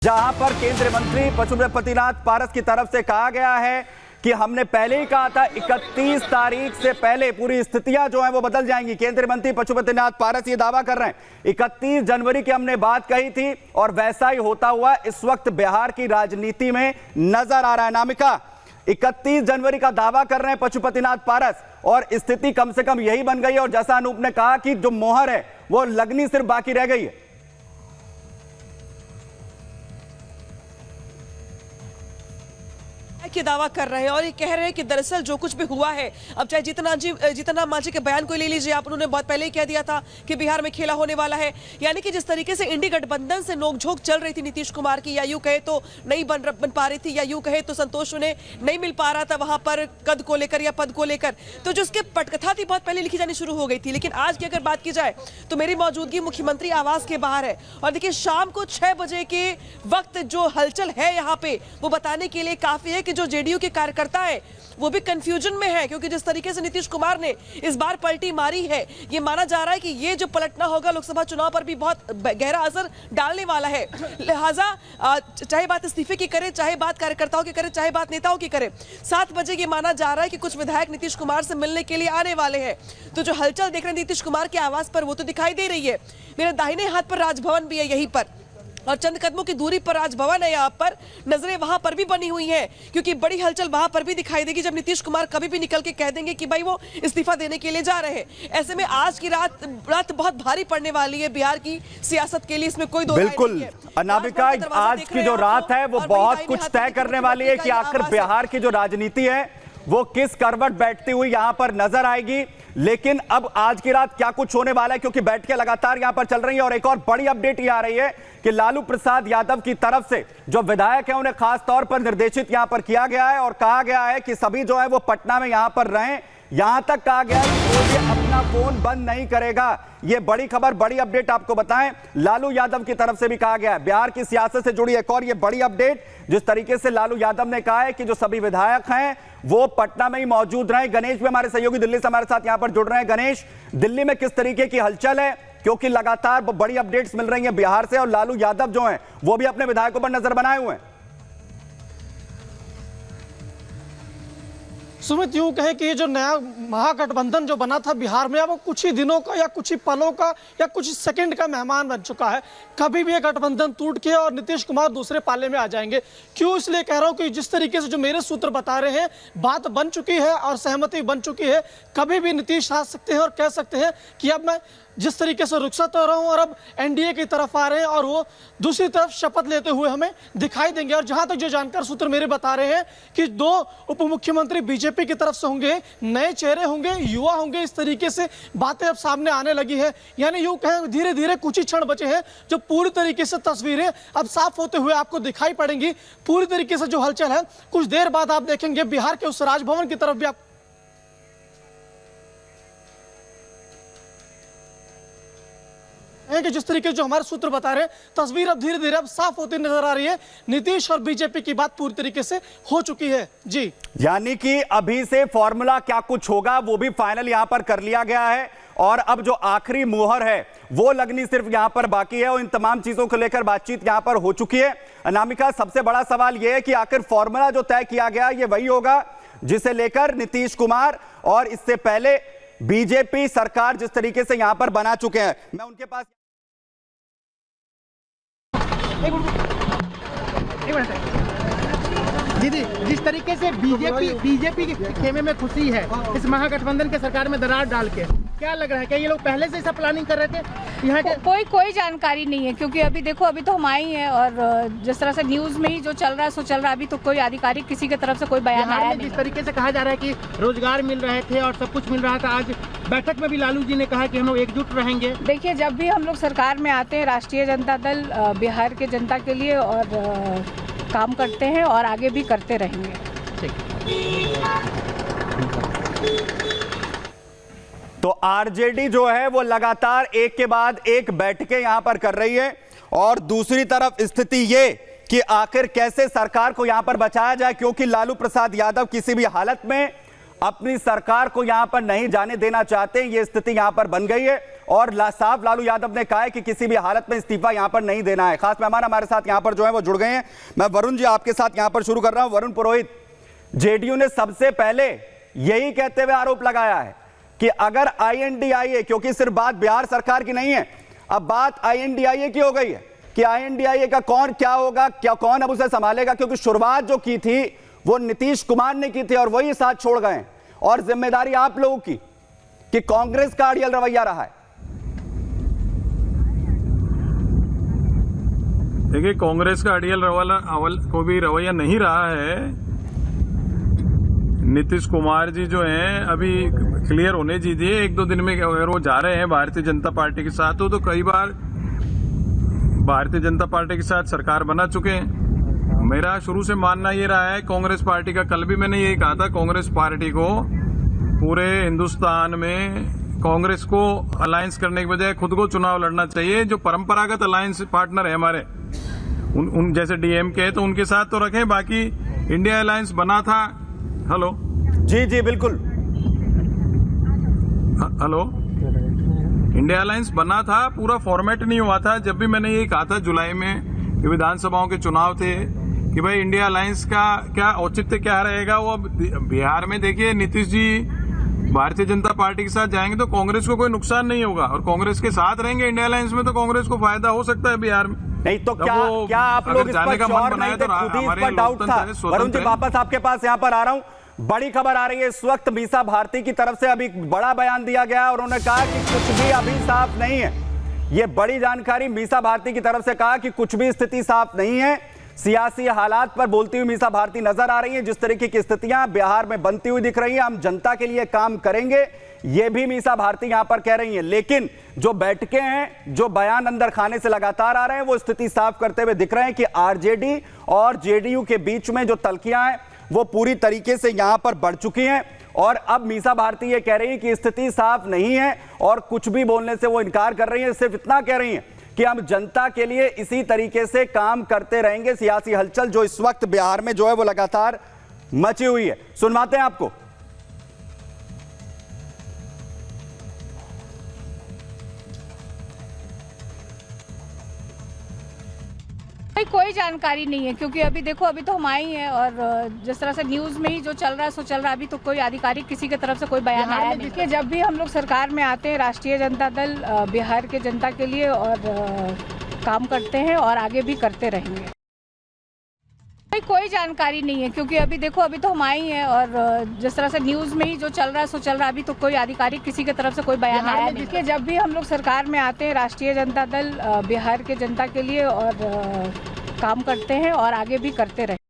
जहां पर केंद्रीय मंत्री पशुपतिनाथ पारस की तरफ से कहा गया है कि हमने पहले ही कहा था 31 तारीख से पहले पूरी स्थितियां जो हैं वो बदल जाएंगी। केंद्रीय मंत्री पशुपतिनाथ पारस ये दावा कर रहे हैं 31 जनवरी की हमने बात कही थी और वैसा ही होता हुआ इस वक्त बिहार की राजनीति में नजर आ रहा है। नामिका, 31 जनवरी का दावा कर रहे हैं पशुपतिनाथ पारस और स्थिति कम से कम यही बन गई है। और जैसा अनूप ने कहा कि जो मोहर है वो लगनी सिर्फ बाकी रह गई है। के दावा कर रहे हैं और ये कह रहे हैं कि दरअसल जो कुछ भी हुआ है, अब चाहे जीतन मांझी के बयान को ले लीजिए आप, उन्होंने बहुत पहले ही कह दिया था कि बिहार में खेला होने वाला है। यानी कि जिस तरीके से इंडी गठबंधन से नोकझोंक चल रही थी नीतीश कुमार की, या यूं कहे तो नहीं बन पा रही थी, या यूं कहे तो संतोष उन्हें नहीं मिल पा रहा था वहां पर कद को लेकर या पद को लेकर, तो जो उसके पटकथा थी बहुत पहले लिखी जानी शुरू हो गई थी। लेकिन आज की अगर बात की जाए तो मेरी मौजूदगी मुख्यमंत्री आवास के बाहर है और देखिए शाम को 6 बजे के वक्त जो हलचल है यहाँ पे वो बताने के लिए काफी है कि जो जेडीयू के कार्यकर्ता है वो भी कंफ्यूजन में है, क्योंकि जिस तरीके से नीतीश कुमार ने इस बार पलटी मारी है, ये माना जा रहा है कि ये जो पलटना होगा लोकसभा चुनाव पर भी बहुत गहरा असर डालने वाला है। लिहाजा चाहे बात इस्तीफे की करे, चाहे बात कार्यकर्ताओं की करे, चाहे बात नेताओं की करे, 7 बजे ये माना जा रहा है कि कुछ विधायक नीतीश कुमार से मिलने के लिए आने वाले हैं। तो जो हलचल देख रहे हैं नीतीश कुमार के आवास पर वो तो दिखाई दे रही है। मेरे दाहिने हाथ पर राजभवन भी है यहीं पर और चंद कदमों की दूरी पर राजभवन है। यहाँ पर नजरें वहां पर भी बनी हुई हैं, क्योंकि बड़ी हलचल वहां पर भी दिखाई देगी जब नीतीश कुमार कभी भी निकल के कह देंगे कि भाई वो इस्तीफा देने के लिए जा रहे हैं। ऐसे में आज की रात बहुत भारी पड़ने वाली है बिहार की सियासत के लिए, इसमें कोई दो बिल्कुल अनामिका, आज की जो रात है वो बहुत कुछ तय करने वाली है कि आखिर बिहार की जो राजनीति है वो किस करवट बैठती हुई यहां पर नजर आएगी। लेकिन अब आज की रात क्या कुछ होने वाला है, क्योंकि बैठकें लगातार यहां पर चल रही है और एक और बड़ी अपडेट ये आ रही है कि लालू प्रसाद यादव की तरफ से जो विधायक है उन्हें खास तौर पर निर्देशित यहां पर किया गया है और कहा गया है कि सभी जो है वो पटना में यहां पर रहें। यहां तक कहा गया है कि कोई अपना फोन बंद नहीं करेगा। यह बड़ी खबर, बड़ी अपडेट आपको बताएं, लालू यादव की तरफ से भी कहा गया है। बिहार की सियासत से जुड़ी एक और ये बड़ी अपडेट, जिस तरीके से लालू यादव ने कहा है कि जो सभी विधायक हैं वो पटना में ही मौजूद रहें। गणेश भी हमारे सहयोगी दिल्ली से हमारे साथ यहां पर जुड़ रहे हैं। गणेश, दिल्ली में किस तरीके की हलचल है, क्योंकि लगातार बड़ी अपडेट्स मिल रही हैं बिहार से और लालू यादव जो हैं वो भी अपने विधायकों पर नजर बनाए हुए हैं। सुमित, यूं कहे कि ये जो नया महागठबंधन जो बना था बिहार में, अब वो कुछ ही दिनों का या कुछ ही पलों का या कुछ ही सेकंड का मेहमान बन चुका है। कभी भी ये गठबंधन टूट के और नीतीश कुमार दूसरे पाले में आ जाएंगे। क्यों, इसलिए कह रहा हूं कि जिस तरीके से जो मेरे सूत्र बता रहे हैं, बात बन चुकी है और सहमति बन चुकी है। कभी भी नीतीश आ सकते हैं और कह सकते हैं कि अब मैं जिस तरीके से रुखसत हो रहा हूं और अब एनडीए की तरफ आ रहे हैं और वो दूसरी तरफ शपथ लेते हुए हमें दिखाई देंगे। और जहां तक जो जानकार सूत्र मेरे बता रहे हैं कि 2 उप मुख्यमंत्री बीजेपी की तरफ से होंगे, नए चेहरे होंगे, युवा होंगे, इस तरीके से बातें अब सामने आने लगी है। यानी यूं कहें धीरे धीरे कुछ ही क्षण बचे हैं जो पूरी तरीके से तस्वीरें अब साफ होते हुए आपको दिखाई पड़ेंगी। पूरी तरीके से जो हलचल है कुछ देर बाद आप देखेंगे बिहार के उस राजभवन की तरफ भी आप कि जिस तरीके से जो हमारे सूत्र बता रहे हैं, तस्वीर अब धीरे धीरे अब साफ होती नजर आ रही है। नीतीश और बीजेपी की बात पूरी तरीके से हो चुकी है। जी, यानी कि अभी से फॉर्मूला क्या कुछ होगा वो भी फाइनल यहां पर कर लिया गया है और अब जो आखिरी मुहर है वो लगनी सिर्फ यहां पर बाकी है और इन तमाम चीजों को लेकर बातचीत यहां पर हो चुकी है। अनामिका, सबसे बड़ा सवाल यह है कि आखिर फॉर्मूला जो तय किया गया ये वही होगा जिसे लेकर नीतीश कुमार और इससे पहले बीजेपी सरकार जिस तरीके से यहां पर बना चुके हैं। मैं उनके पास दीदी, जिस तरीके से बीजेपी के खेमे में खुशी है इस महागठबंधन के सरकार में दरार डाल के, क्या लग रहा है? क्या ये लोग पहले से ऐसा प्लानिंग कर रहे थे? यहाँ के कोई जानकारी नहीं है, क्योंकि अभी देखो अभी तो हम आए ही हैं और जिस तरह से न्यूज में ही जो चल रहा है सो चल रहा है। अभी तो कोई आधिकारिक किसी की तरफ से कोई बयान आया नहीं। जिस तरीके से कहा जा रहा है कि रोजगार मिल रहे थे और सब कुछ मिल रहा था, आज बैठक में भी लालू जी ने कहा कि हम लोग एकजुट रहेंगे। देखिए, जब भी हम लोग सरकार में आते हैं, राष्ट्रीय जनता दल बिहार के जनता के लिए और काम करते हैं और आगे भी करते रहेंगे। तो आरजेडी जो है वो लगातार एक के बाद एक बैठकें यहां पर कर रही है और दूसरी तरफ स्थिति ये कि आखिर कैसे सरकार को यहां पर बचाया जाए, क्योंकि लालू प्रसाद यादव किसी भी हालत में अपनी सरकार को यहां पर नहीं जाने देना चाहते। ये स्थिति यहां पर बन गई है और साफ लालू यादव ने कहा है कि किसी भी हालत में इस्तीफा यहां पर नहीं देना है। खास मेहमान हमारे साथ यहां पर जो है वो जुड़ गए हैं। मैं वरुण जी आपके साथ यहां पर शुरू कर रहा हूं। वरुण पुरोहित, जेडीयू ने सबसे पहले यही कहते हुए आरोप लगाया है कि अगर INDIA, क्योंकि सिर्फ बात बिहार सरकार की नहीं है, अब बात INDIA की हो गई है कि INDIA का कौन क्या होगा, क्या कौन अब उसे संभालेगा, क्योंकि शुरुआत जो की थी वो नीतीश कुमार ने की थी और वही साथ छोड़ गए और जिम्मेदारी आप लोगों की कि कांग्रेस का अड़ियल रवैया रहा है। देखिए, कांग्रेस का अड़ियल को भी रवैया नहीं रहा है। नीतीश कुमार जी जो हैं अभी क्लियर होने दीजिए, 1-2 दिन में अगर वो जा रहे हैं भारतीय जनता पार्टी के साथ तो कई बार भारतीय जनता पार्टी के साथ सरकार बना चुके हैं। मेरा शुरू से मानना ये रहा है कांग्रेस पार्टी का, कल भी मैंने यही कहा था, कांग्रेस पार्टी को पूरे हिंदुस्तान में कांग्रेस को अलायंस करने के बजाय खुद को चुनाव लड़ना चाहिए। जो परंपरागत अलायंस पार्टनर है हमारे, उन जैसे DMK है तो उनके साथ तो रखें, बाकी इंडिया अलायंस बना था। हेलो जी जी बिल्कुल, हेलो, इंडिया अलायंस बना था, पूरा फॉर्मेट नहीं हुआ था। जब भी मैंने यही कहा था जुलाई में विधानसभाओं के चुनाव थे कि भाई इंडिया अलायंस का क्या औचित्य क्या रहेगा। वो बिहार में देखिए, नीतीश जी भारतीय जनता पार्टी के साथ जाएंगे तो कांग्रेस को कोई नुकसान नहीं होगा और कांग्रेस के साथ रहेंगे इंडिया अलायंस में तो कांग्रेस को फायदा हो सकता है बिहार में। नहीं तो क्या आप लोग इस पर श्योर नहीं थे, खुद ही इस पर डाउट था? वरुण जी वापस आपके पास यहां पर आ रहा हूं। बड़ी खबर आ रही है इस वक्त मीसा भारती की तरफ से, अभी बड़ा बयान दिया गया और उन्होंने कहा कि कुछ भी अभी साफ नहीं है। यह बड़ी जानकारी, मीसा भारती की तरफ से कहा कि कुछ भी स्थिति साफ नहीं है। सियासी हालात पर बोलती हुई मीसा भारती नजर आ रही है। जिस तरीके की स्थितियां बिहार में बनती हुई दिख रही है, हम जनता के लिए काम करेंगे, यह भी मीसा भारती यहां पर कह रही है। लेकिन जो बैठकें हैं, जो बयान अंदर खाने से लगातार आ रहे हैं, वो स्थिति साफ करते हुए दिख रहे हैं कि RJD और JDU के बीच में जो तल्खियां हैं वो पूरी तरीके से यहां पर बढ़ चुकी हैं। और अब मीसा भारती ये कह रही है कि स्थिति साफ नहीं है और कुछ भी बोलने से वो इनकार कर रही है। सिर्फ इतना कह रही है कि हम जनता के लिए इसी तरीके से काम करते रहेंगे। सियासी हलचल जो इस वक्त बिहार में जो है वो लगातार मची हुई है, सुनवाते हैं आपको। कोई जानकारी नहीं है, क्योंकि अभी देखो, अभी तो हम आए हैं और जिस तरह से न्यूज़ में ही जो चल रहा है सो चल रहा है। अभी तो कोई आधिकारिक किसी की तरफ से कोई बयान आया नहीं कि जब भी हम लोग सरकार में आते हैं, राष्ट्रीय जनता दल बिहार के जनता के लिए और काम करते हैं और आगे भी करते रहेंगे। कोई जानकारी नहीं है, क्योंकि अभी देखो, अभी तो हम आए हैं और जिस तरह से न्यूज़ में ही जो चल रहा है सो चल रहा है। अभी तो कोई आधिकारिक किसी की तरफ से कोई बयान आया नहीं कि जब भी हम लोग सरकार में आते हैं, राष्ट्रीय जनता दल बिहार के जनता के लिए और काम करते हैं और आगे भी करते रहेंगे।